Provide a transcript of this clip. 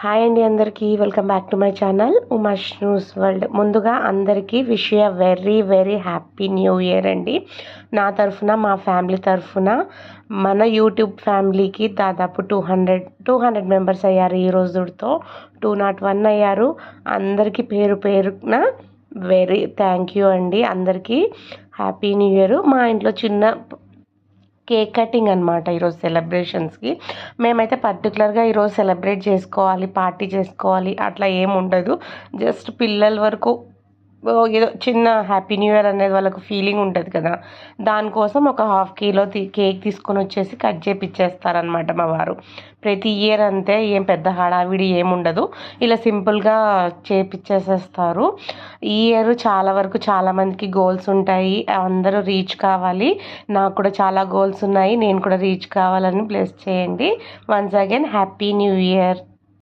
Hi అండి, అందరికీ welcome back to my channel ఉమాష్ న్యూస్ వరల్డ్. ముందుగా అందరికీ wish you very very happy new year అండి. నా తరఫున, మా ఫ్యామిలీ తరఫున, మన యూట్యూబ్ ఫ్యామిలీకి దాదాపు 200 మెంబర్స్ అయ్యారు. ఈ రోజుతో 201 అయ్యారు. అందరికీ పేరు పేరున వెరీ థ్యాంక్ యూ అండి. అందరికీ హ్యాపీ న్యూ ఇయర్. మా ఇంట్లో చిన్న కేక్ కటింగ్ అనమాట ఈరోజు సెలబ్రేషన్స్కి. మేమైతే పర్టికులర్గా ఈరోజు సెలబ్రేట్ చేసుకోవాలి, పార్టీ చేసుకోవాలి అట్లా ఏం ఉండదు. జస్ట్ పిల్లల వరకు ఏదో చిన్న హ్యాపీ న్యూ ఇయర్ అనేది వాళ్ళకు ఫీలింగ్ ఉంటుంది కదా, దానికోసం ఒక ½ కిలో కేక్ తీసుకొని వచ్చేసి కట్ చేపిచ్చేస్తారనమాట మా వారు. ప్రతి ఇయర్ అంతే, ఏం పెద్ద హడావిడి ఏముండదు, ఇలా సింపుల్గా చేపిచ్చేసేస్తారు. ఈ ఇయర్ చాలా వరకు చాలామందికి గోల్స్ ఉంటాయి, అందరూ రీచ్ కావాలి. నాకు కూడా చాలా గోల్స్ ఉన్నాయి, నేను కూడా రీచ్ కావాలని బ్లెస్ చేయండి. Once again happy new year.